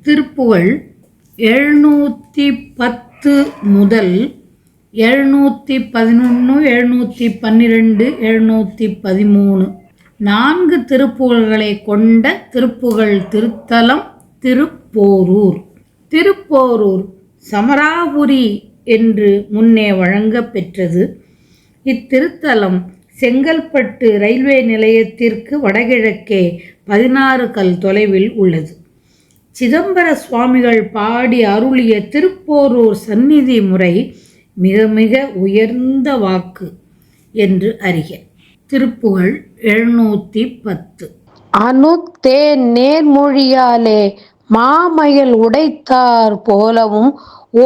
திருப்புகழ் 710 முதல் 711, 712, 713 4 திருப்புகழ்களை கொண்ட திருப்புகழ் திருத்தலம் திருப்போரூர். திருப்போரூர் சமராபுரி என்று முன்னே வழங்கப் பெற்றது. இத்திருத்தலம் செங்கல்பட்டு ரயில்வே நிலையத்திற்கு வடகிழக்கே 16 கல் தொலைவில் உள்ளது. சிதம்பர சுவாமிகள் பாடி அருளிய திருப்போரூர் சந்நிதி முறை மிக மிக உயர்ந்த வாக்கு என்று அறிக. திருப்புகழ் 710. அனுத்தே நேர்மொழியாலே மாமயல் உடைத்தார் போலவும்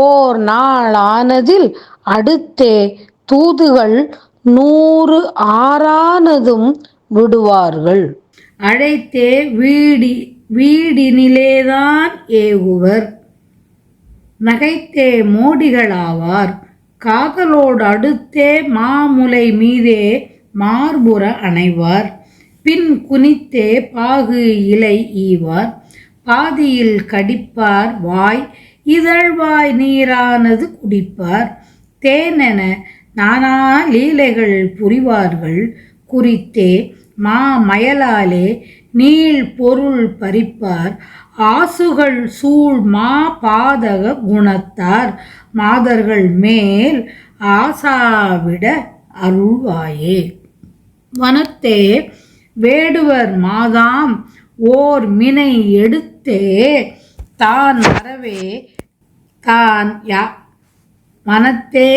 ஓர் நாள் ஆனதில் அடுத்தே தூதுகள் 100 ஆறானதும் விடுவார்கள். அழைத்தே வீடினிலேதான் ஏகுவர், நகைத்தே மோடிகளாவார். காதலோடு அடுத்தே மாமுலை மீதே மார்புற அணைவார். பின் குனித்தே பாகு இலை ஈவார். பாதியில் கடிப்பார் வாய் இதழ்வாய் நீரானது குடிப்பார். தேனென நானா லீலைகள் புரிவார்கள். குறித்தே மாமயலாலே நீள் பொருள் பறிப்பார். ஆசுகள் சூழ் மா பாதக குணத்தார். மாதர்கள் மேல் ஆசாவிட அருள்வாயே. வனத்தே வேடுவர் மாதாம் ஓர் மினை எடுத்தே தான் வரவே தான் மனத்தே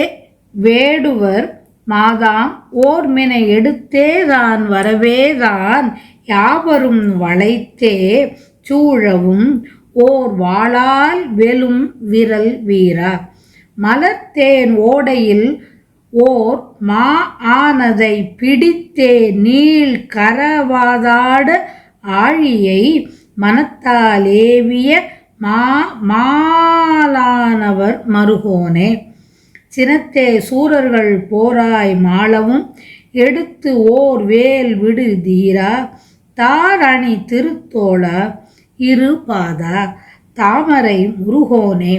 வேடுவர் மாதாம் ஓர் மினை எடுத்தே தான் வரவேதான் யாவரும் வளைத்தே சூழவும் ஓர் வாளால் வெலும் விரல் வீரா. மலர்த்தேன் ஓடையில் ஓர் மா ஆனதை பிடித்தே நீள் கரவாதாட ஆழியை மனத்தால் ஏவிய மாலானவர் மருகோனே. சினத்தே சூரர்கள் போராய் மாளவும் எடுத்து ஓர் வேல் விடு தீரா. தார் அணி திருத்தோளா இரு பாதா தாமரை முருகோனே.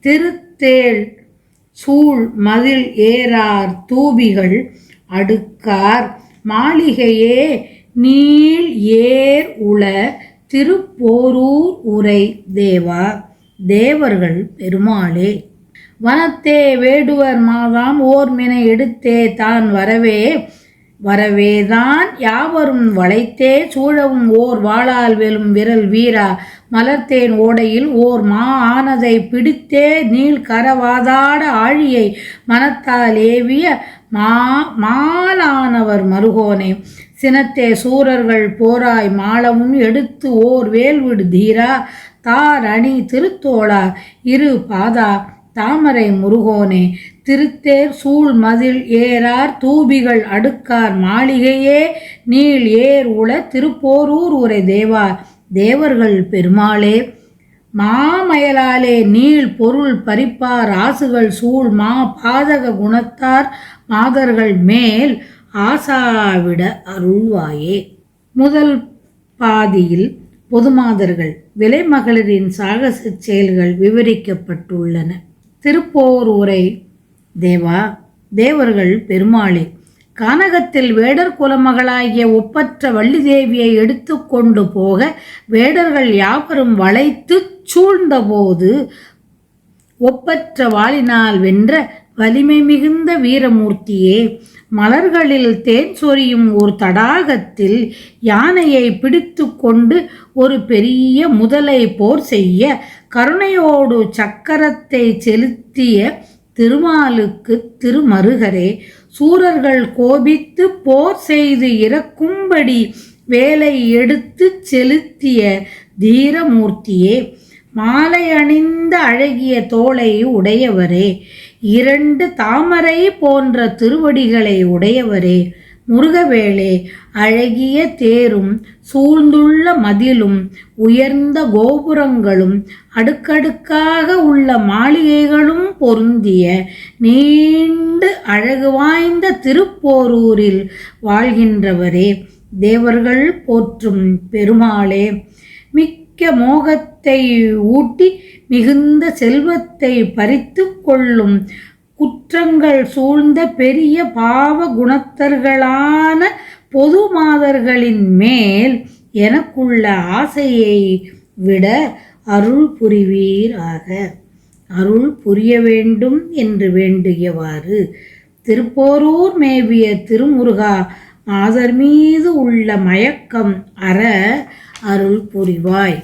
திருத்தேள் சூழ் மதில் ஏறார் தூபிகள் அடுக்கார். மாளிகையே நீள் ஏர் உள திருப்போரூர் உரை தேவா. தேவர்கள் பெருமாளே. வனத்தே வேடுவர் மாதாம் ஓர் மினை எடுத்தே தான் வரவேதான் யாவரும் வளைத்தே சூழவும் ஓர் வாளால் வெலும் விரல் வீரா. மலர்த்தேன் ஓடையில் ஓர் மா ஆனதை பிடித்தே நீள் கரவாதாட ஆழியை மனத்தால் ஏவிய மாலானவர் மருகோனே. சினத்தே சூரர்கள் போராய் மாளவும் எடுத்து ஓர் வேல்விடு தீரா. தார் அணி திருத்தோளா இரு பாதா தாமரை முருகோனே. திருத்தேர் சூழ் மதில் ஏறார் தூபிகள் அடுக்கார். மாளிகையே நீள் ஏர் உள திருப்போரூர் உரை தேவா. தேவர்கள் பெருமாளே. மாமயலாலே நீள் பொருள் பறிப்பார். ஆசுகள் சூழ் மா பாதக குணத்தார். மாதர்கள் மேல் ஆசாவிட அருள்வாயே. முதல் பாதியில் பொதுமாதர்கள் விலைமகளிரின் சாகச செயல்கள் விவரிக்கப்பட்டுள்ளன. திருப்போரூரை தேவா. தேவர்கள் பெருமாளே. கானகத்தில் வேடர் குலமகளாகிய ஒப்பற்ற வள்ளி தேவியை எடுத்து கொண்டு போக வேடர்கள் யாவரும் வளைத்து சூழ்ந்தபோது ஒப்பற்ற வாளினால் வென்ற வலிமை மிகுந்த வீரமூர்த்தியே. மலர்களில் தேன் சொரியும் ஒரு தடாகத்தில் யானையை பிடித்து கொண்டு ஒரு பெரிய முதலை போர் செய்ய கருணையோடு சக்கரத்தை செலுத்திய திருமாலுக்கு திருமருகரே. சூரர்கள் கோபித்து போர் செய்து இறக்கும்படி வேலை எடுத்து செலுத்திய தீரமூர்த்தியே. மாலை அணிந்த அழகிய தோளை உடையவரே. 2 தாமரை போன்ற திருவடிகளை உடையவரே. முருகவேளே. அழகிய தேரும் சூழ்ந்துள்ள மதிலும் உயர்ந்த கோபுரங்களும் அடுக்கடுக்காக உள்ள மாளிகைகளும் பொருந்திய நீண்டு அழகு வாய்ந்த திருப்போரூரில் வாழ்கின்றவரே. தேவர்கள் போற்றும் பெருமாளே. மிக்க மிக்க மோகத்தை ஊட்டி மிகுந்த செல்வத்தை பறித்து கொள்ளும் குற்றங்கள் சூழ்ந்த பெரிய பாவ குணத்தர்களான பொது மாதர்களின் மேல் எனக்குள்ள ஆசையை விட அருள் புரிவீராக. அருள் புரிய வேண்டும் என்று வேண்டியவாறு திருப்போரூர் மேவிய திருமுருகா மாதர் மீது உள்ள மயக்கம் அற அருள் புரிவாய்.